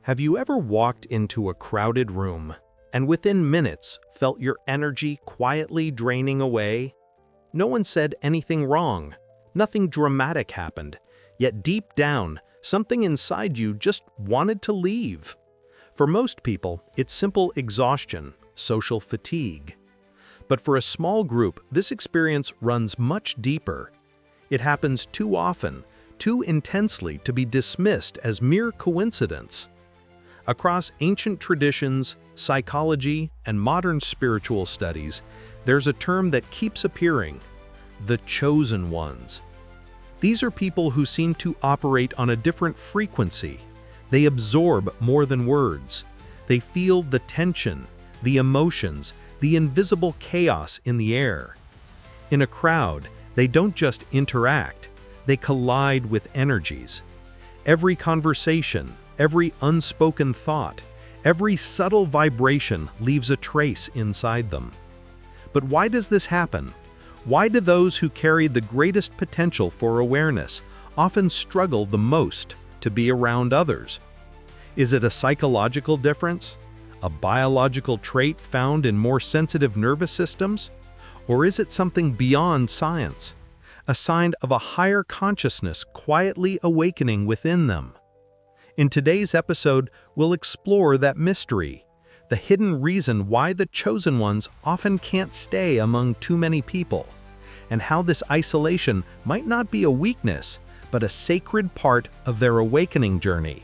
Have you ever walked into a crowded room and within minutes felt your energy quietly draining away? No one said anything wrong. Nothing dramatic happened. Yet deep down, something inside you just wanted to leave. For most people, it's simple exhaustion, social fatigue. But for a small group, this experience runs much deeper. It happens too often, too intensely to be dismissed as mere coincidence. Across ancient traditions, psychology, and modern spiritual studies, there's a term that keeps appearing: the chosen ones. These are people who seem to operate on a different frequency. They absorb more than words. They feel the tension, the emotions, the invisible chaos in the air. In a crowd, they don't just interact, they collide with energies. Every conversation, every unspoken thought, every subtle vibration leaves a trace inside them. But why does this happen? Why do those who carry the greatest potential for awareness often struggle the most to be around others? Is it a psychological difference? A biological trait found in more sensitive nervous systems? Or is it something beyond science? A sign of a higher consciousness quietly awakening within them? In today's episode, we'll explore that mystery, the hidden reason why the chosen ones often can't stay among too many people, and how this isolation might not be a weakness, but a sacred part of their awakening journey.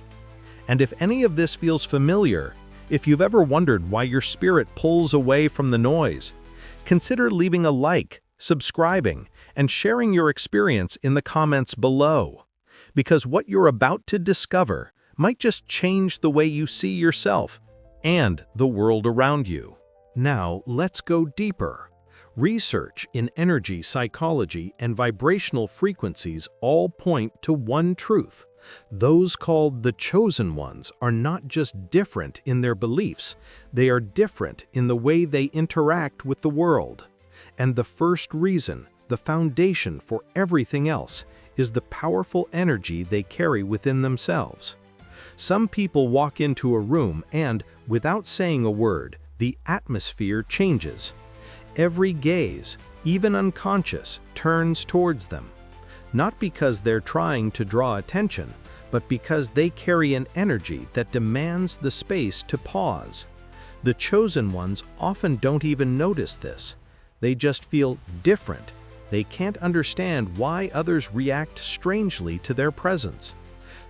And if any of this feels familiar, if you've ever wondered why your spirit pulls away from the noise, consider leaving a like, subscribing, and sharing your experience in the comments below. Because what you're about to discover might just change the way you see yourself and the world around you. Now, let's go deeper. Research in energy psychology and vibrational frequencies all point to one truth. Those called the chosen ones are not just different in their beliefs, they are different in the way they interact with the world. And the first reason, the foundation for everything else, is the powerful energy they carry within themselves. Some people walk into a room and, without saying a word, the atmosphere changes. Every gaze, even unconscious, turns towards them. Not because they're trying to draw attention, but because they carry an energy that demands the space to pause. The chosen ones often don't even notice this. They just feel different. They can't understand why others react strangely to their presence.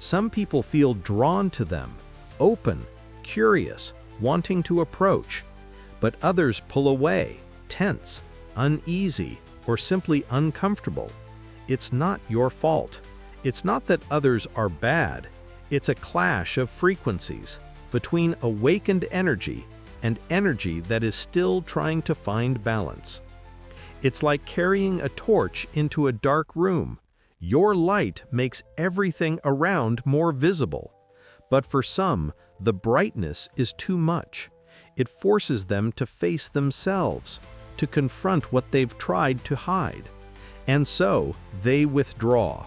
Some people feel drawn to them, open, curious, wanting to approach. But others pull away, tense, uneasy, or simply uncomfortable. It's not your fault. It's not that others are bad. It's a clash of frequencies between awakened energy and energy that is still trying to find balance. It's like carrying a torch into a dark room. Your light makes everything around more visible. But for some, the brightness is too much. It forces them to face themselves, to confront what they've tried to hide. And so, they withdraw.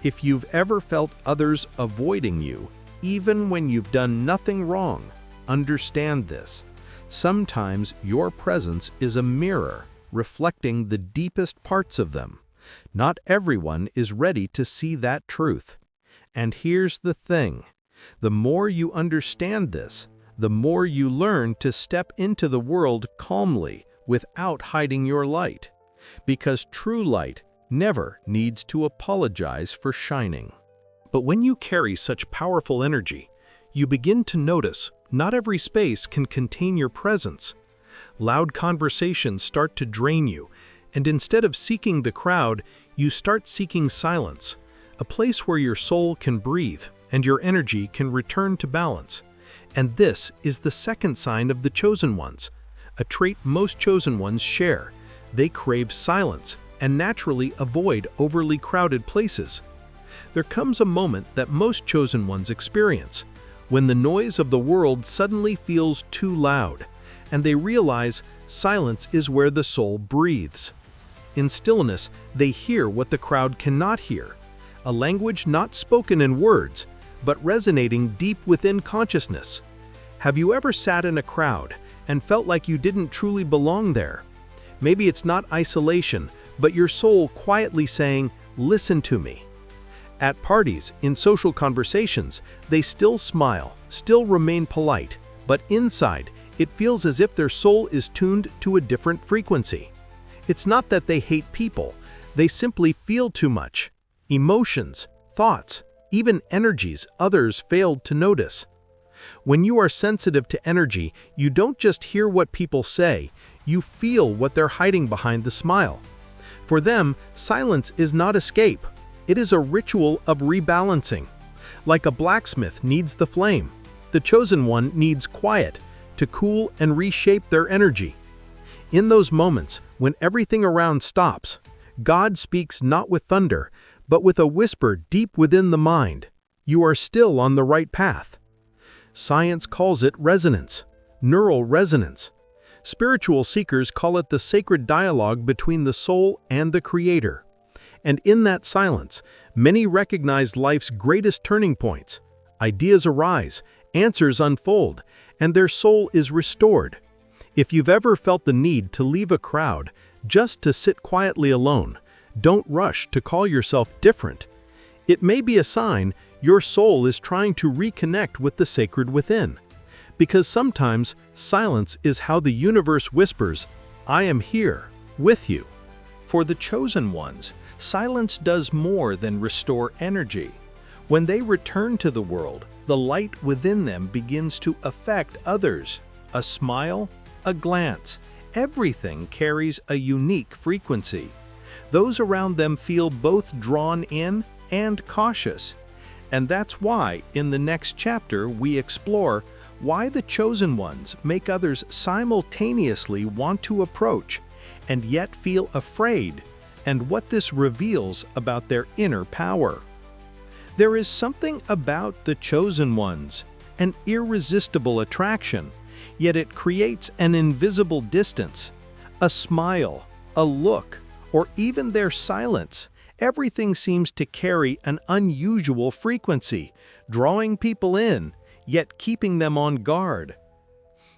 If you've ever felt others avoiding you, even when you've done nothing wrong, understand this. Sometimes your presence is a mirror, reflecting the deepest parts of them. Not everyone is ready to see that truth. And here's the thing. The more you understand this, the more you learn to step into the world calmly without hiding your light. Because true light never needs to apologize for shining. But when you carry such powerful energy, you begin to notice not every space can contain your presence. Loud conversations start to drain you, and instead of seeking the crowd, you start seeking silence, a place where your soul can breathe and your energy can return to balance. And this is the second sign of the chosen ones, a trait most chosen ones share. They crave silence and naturally avoid overly crowded places. There comes a moment that most chosen ones experience, when the noise of the world suddenly feels too loud, and they realize silence is where the soul breathes. In stillness, they hear what the crowd cannot hear, a language not spoken in words, but resonating deep within consciousness. Have you ever sat in a crowd and felt like you didn't truly belong there? Maybe it's not isolation, but your soul quietly saying, "Listen to me." At parties, in social conversations, they still smile, still remain polite, but inside, it feels as if their soul is tuned to a different frequency. It's not that they hate people, they simply feel too much. Emotions, thoughts, even energies others failed to notice. When you are sensitive to energy, you don't just hear what people say, you feel what they're hiding behind the smile. For them, silence is not escape. It is a ritual of rebalancing. Like a blacksmith needs the flame, the chosen one needs quiet to cool and reshape their energy. In those moments, when everything around stops, God speaks not with thunder, but with a whisper deep within the mind. You are still on the right path. Science calls it resonance, neural resonance. Spiritual seekers call it the sacred dialogue between the soul and the Creator. And in that silence, many recognize life's greatest turning points. Ideas arise, answers unfold, and their soul is restored. If you've ever felt the need to leave a crowd just to sit quietly alone, don't rush to call yourself different. It may be a sign your soul is trying to reconnect with the sacred within. Because sometimes silence is how the universe whispers, "I am here, with you." For the chosen ones, silence does more than restore energy. When they return to the world, the light within them begins to affect others. A smile, a glance, everything carries a unique frequency. Those around them feel both drawn in and cautious. And that's why, in the next chapter, we explore why the chosen ones make others simultaneously want to approach and yet feel afraid, and what this reveals about their inner power. There is something about the chosen ones, an irresistible attraction, yet it creates an invisible distance. A smile, a look, or even their silence, everything seems to carry an unusual frequency, drawing people in, yet keeping them on guard.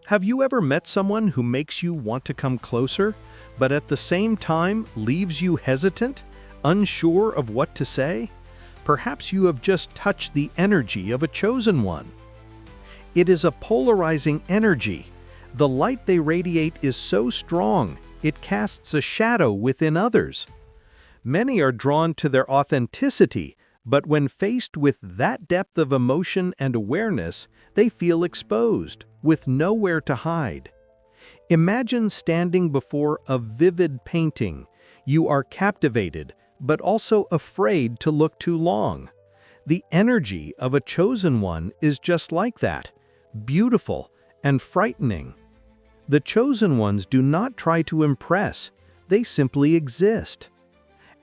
Have you ever met someone who makes you want to come closer, but at the same time leaves you hesitant, unsure of what to say? Perhaps you have just touched the energy of a chosen one. It is a polarizing energy. The light they radiate is so strong, it casts a shadow within others. Many are drawn to their authenticity, but when faced with that depth of emotion and awareness, they feel exposed, with nowhere to hide. Imagine standing before a vivid painting. You are captivated, but also afraid to look too long. The energy of a chosen one is just like that, beautiful and frightening. The chosen ones do not try to impress, they simply exist.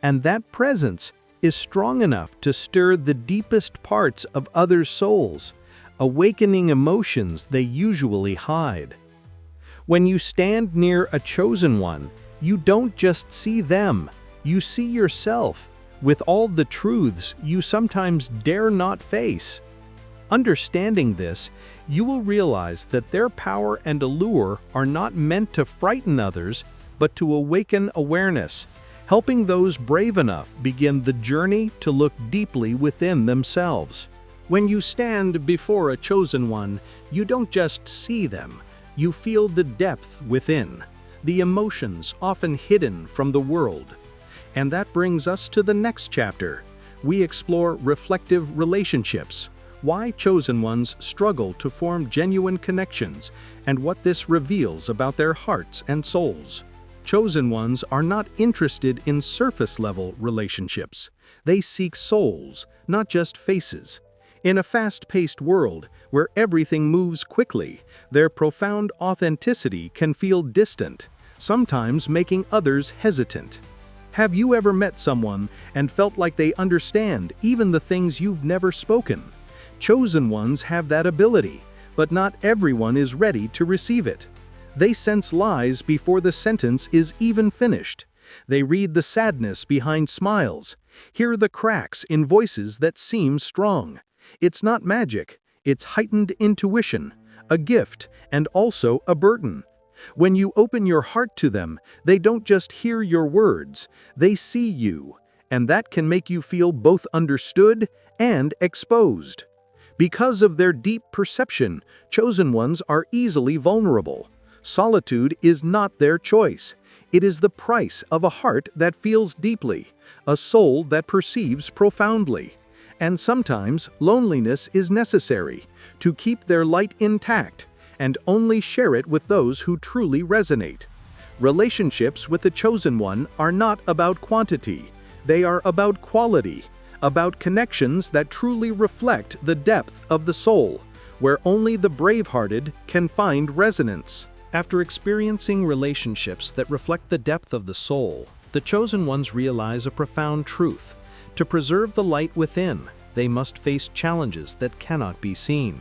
And that presence is strong enough to stir the deepest parts of others' souls, awakening emotions they usually hide. When you stand near a chosen one, you don't just see them, you see yourself, with all the truths you sometimes dare not face. Understanding this, you will realize that their power and allure are not meant to frighten others, but to awaken awareness, helping those brave enough begin the journey to look deeply within themselves. When you stand before a chosen one, you don't just see them, you feel the depth within, the emotions often hidden from the world. And that brings us to the next chapter. We explore reflective relationships, why chosen ones struggle to form genuine connections, and what this reveals about their hearts and souls. Chosen ones are not interested in surface-level relationships. They seek souls, not just faces. In a fast-paced world where everything moves quickly, their profound authenticity can feel distant, sometimes making others hesitant. Have you ever met someone and felt like they understand even the things you've never spoken? Chosen ones have that ability, but not everyone is ready to receive it. They sense lies before the sentence is even finished. They read the sadness behind smiles, hear the cracks in voices that seem strong, It's not magic, it's heightened intuition, a gift, and also a burden. When you open your heart to them, they don't just hear your words, they see you, and that can make you feel both understood and exposed. Because of their deep perception, chosen ones are easily vulnerable. Solitude is not their choice. It is the price of a heart that feels deeply, a soul that perceives profoundly. And sometimes loneliness is necessary to keep their light intact and only share it with those who truly resonate. Relationships with the chosen one are not about quantity, they are about quality, about connections that truly reflect the depth of the soul, where only the brave-hearted can find resonance. After experiencing relationships that reflect the depth of the soul, the chosen ones realize a profound truth. To preserve the light within, they must face challenges that cannot be seen.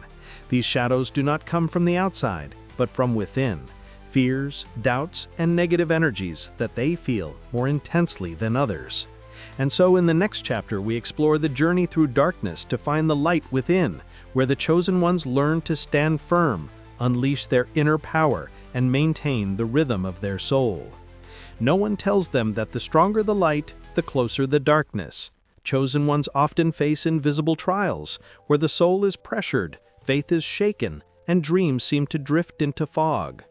These shadows do not come from the outside, but from within. Fears, doubts, and negative energies that they feel more intensely than others. And so in the next chapter we explore the journey through darkness to find the light within, where the chosen ones learn to stand firm, unleash their inner power, and maintain the rhythm of their soul. No one tells them that the stronger the light, the closer the darkness. Chosen ones often face invisible trials, where the soul is pressured, faith is shaken, and dreams seem to drift into fog.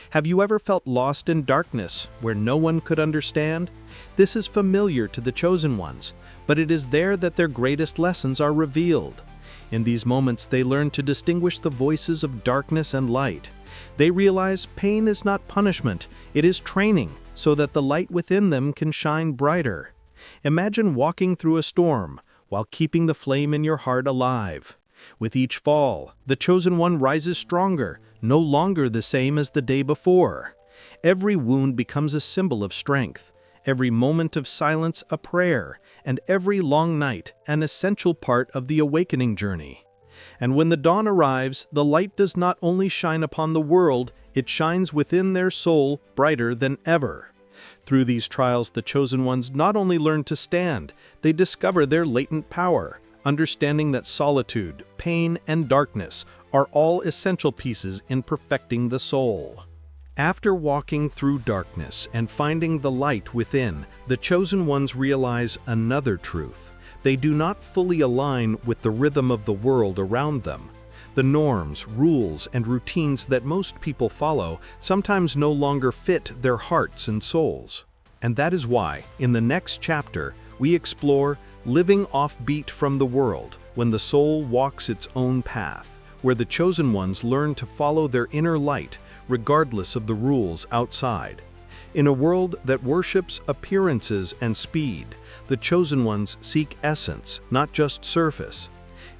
Have you ever felt lost in darkness, where no one could understand? This is familiar to the chosen ones, but it is there that their greatest lessons are revealed. In these moments they learn to distinguish the voices of darkness and light. They realize pain is not punishment, it is training, so that the light within them can shine brighter. Imagine walking through a storm, while keeping the flame in your heart alive. With each fall, the chosen one rises stronger, no longer the same as the day before. Every wound becomes a symbol of strength, every moment of silence a prayer, and every long night an essential part of the awakening journey. And when the dawn arrives, the light does not only shine upon the world, it shines within their soul brighter than ever. Through these trials, the chosen ones not only learn to stand, they discover their latent power, understanding that solitude, pain, and darkness are all essential pieces in perfecting the soul. After walking through darkness and finding the light within, the chosen ones realize another truth. They do not fully align with the rhythm of the world around them. The norms, rules, and routines that most people follow sometimes no longer fit their hearts and souls. And that is why, in the next chapter, we explore living offbeat from the world, when the soul walks its own path, where the chosen ones learn to follow their inner light, regardless of the rules outside. In a world that worships appearances and speed, the chosen ones seek essence, not just surface.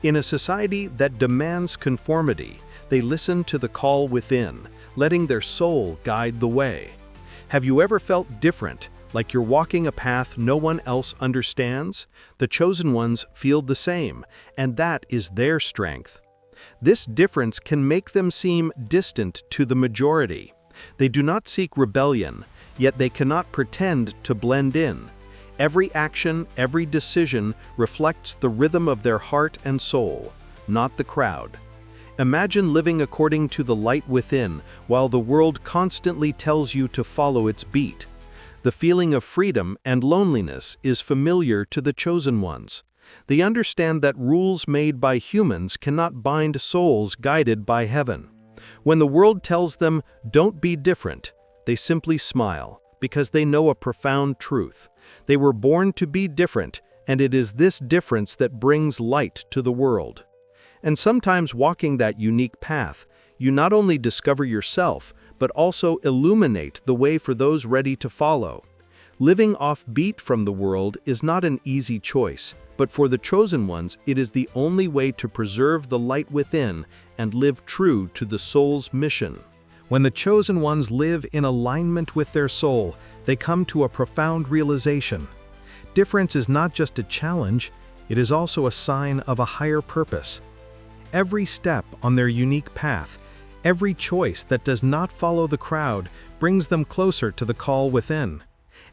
In a society that demands conformity, they listen to the call within, letting their soul guide the way. Have you ever felt different, like you're walking a path no one else understands? The chosen ones feel the same, and that is their strength. This difference can make them seem distant to the majority. They do not seek rebellion, yet they cannot pretend to blend in. Every action, every decision reflects the rhythm of their heart and soul, not the crowd. Imagine living according to the light within, while the world constantly tells you to follow its beat. The feeling of freedom and loneliness is familiar to the chosen ones. They understand that rules made by humans cannot bind souls guided by heaven. When the world tells them, "Don't be different," they simply smile, because they know a profound truth. They were born to be different, and it is this difference that brings light to the world. And sometimes walking that unique path, you not only discover yourself, but also illuminate the way for those ready to follow. Living offbeat from the world is not an easy choice, but for the chosen ones, it is the only way to preserve the light within and live true to the soul's mission. When the chosen ones live in alignment with their soul, they come to a profound realization. Difference is not just a challenge, it is also a sign of a higher purpose. Every step on their unique path, every choice that does not follow the crowd, brings them closer to the call within.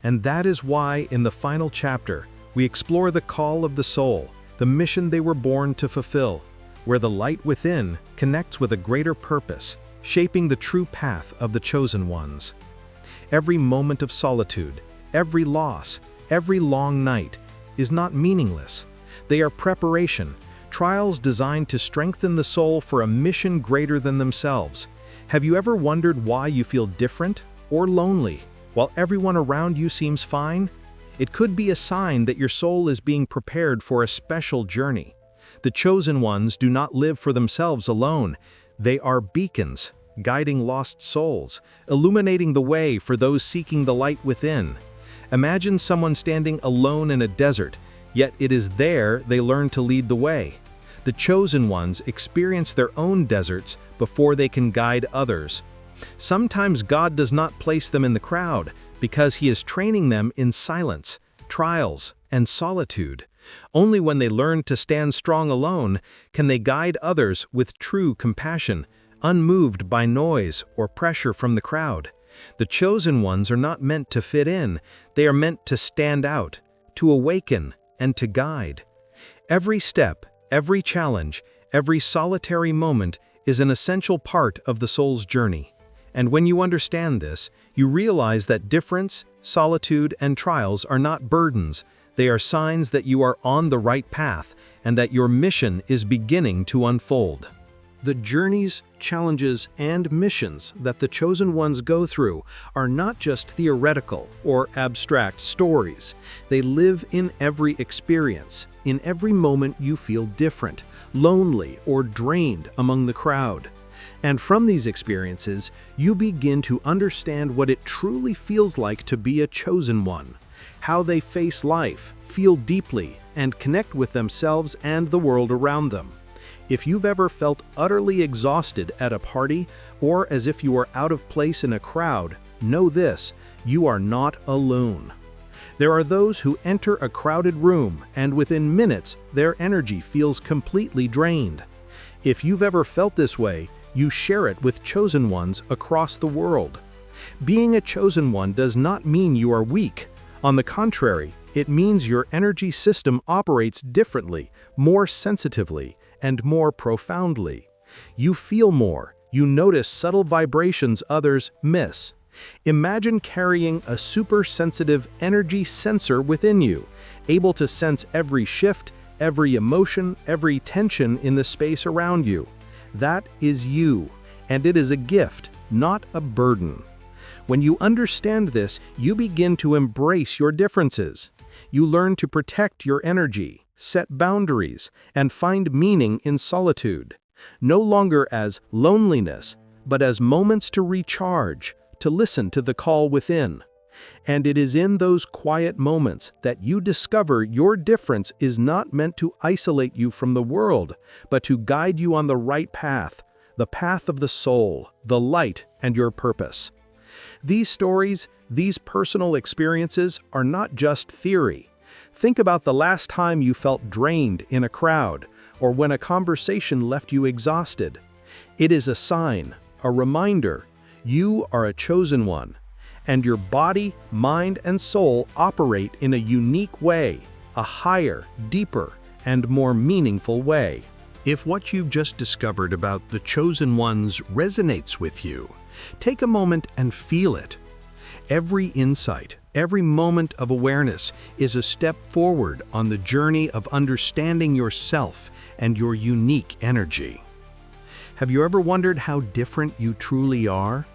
And that is why, in the final chapter, we explore the call of the soul, the mission they were born to fulfill, where the light within connects with a greater purpose, shaping the true path of the chosen ones. Every moment of solitude, every loss, every long night is not meaningless. They are preparation, trials designed to strengthen the soul for a mission greater than themselves. Have you ever wondered why you feel different or lonely while everyone around you seems fine? It could be a sign that your soul is being prepared for a special journey. The chosen ones do not live for themselves alone. They are beacons, guiding lost souls, illuminating the way for those seeking the light within. Imagine someone standing alone in a desert, yet it is there they learn to lead the way. The chosen ones experience their own deserts before they can guide others. Sometimes God does not place them in the crowd because He is training them in silence, trials, and solitude. Only when they learn to stand strong alone can they guide others with true compassion, unmoved by noise or pressure from the crowd. The chosen ones are not meant to fit in, they are meant to stand out, to awaken, and to guide. Every step, every challenge, every solitary moment is an essential part of the soul's journey. And when you understand this, you realize that difference, solitude, and trials are not burdens. They are signs that you are on the right path and that your mission is beginning to unfold. The journeys, challenges, and missions that the chosen ones go through are not just theoretical or abstract stories. They live in every experience. In every moment you feel different, lonely, or drained among the crowd. And from these experiences, you begin to understand what it truly feels like to be a chosen one, how they face life, feel deeply, and connect with themselves and the world around them. If you've ever felt utterly exhausted at a party, or as if you are out of place in a crowd, know this: you are not alone. There are those who enter a crowded room, and within minutes, their energy feels completely drained. If you've ever felt this way, you share it with chosen ones across the world. Being a chosen one does not mean you are weak. On the contrary, it means your energy system operates differently, more sensitively, and more profoundly. You feel more, you notice subtle vibrations others miss. Imagine carrying a super-sensitive energy sensor within you, able to sense every shift, every emotion, every tension in the space around you. That is you, and it is a gift, not a burden. When you understand this, you begin to embrace your differences. You learn to protect your energy, set boundaries, and find meaning in solitude, no longer as loneliness, but as moments to recharge, to listen to the call within. And it is in those quiet moments that you discover your difference is not meant to isolate you from the world, but to guide you on the right path, the path of the soul, the light, and your purpose. These stories, these personal experiences are not just theory. Think about the last time you felt drained in a crowd, or when a conversation left you exhausted. It is a sign, a reminder, you are a chosen one, and your body, mind, and soul operate in a unique way, a higher, deeper, and more meaningful way. If what you've just discovered about the chosen ones resonates with you, take a moment and feel it. Every insight, every moment of awareness is a step forward on the journey of understanding yourself and your unique energy. Have you ever wondered how different you truly are?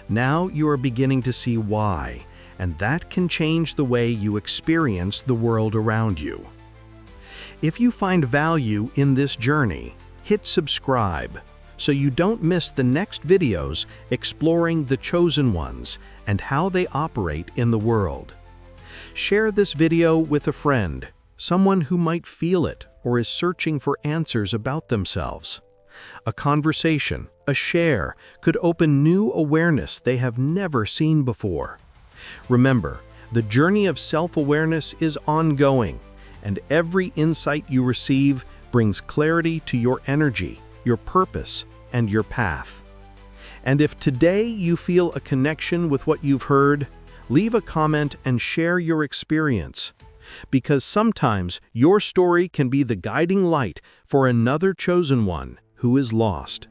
Now you are beginning to see why, and that can change the way you experience the world around you. If you find value in this journey, hit subscribe so you don't miss the next videos exploring the chosen ones and how they operate in the world. Share this video with a friend, someone who might feel it or is searching for answers about themselves. A conversation, a share, could open new awareness they have never seen before. Remember, the journey of self-awareness is ongoing, and every insight you receive brings clarity to your energy, your purpose, and your path. And if today you feel a connection with what you've heard, leave a comment and share your experience. because sometimes your story can be the guiding light for another chosen one who is lost.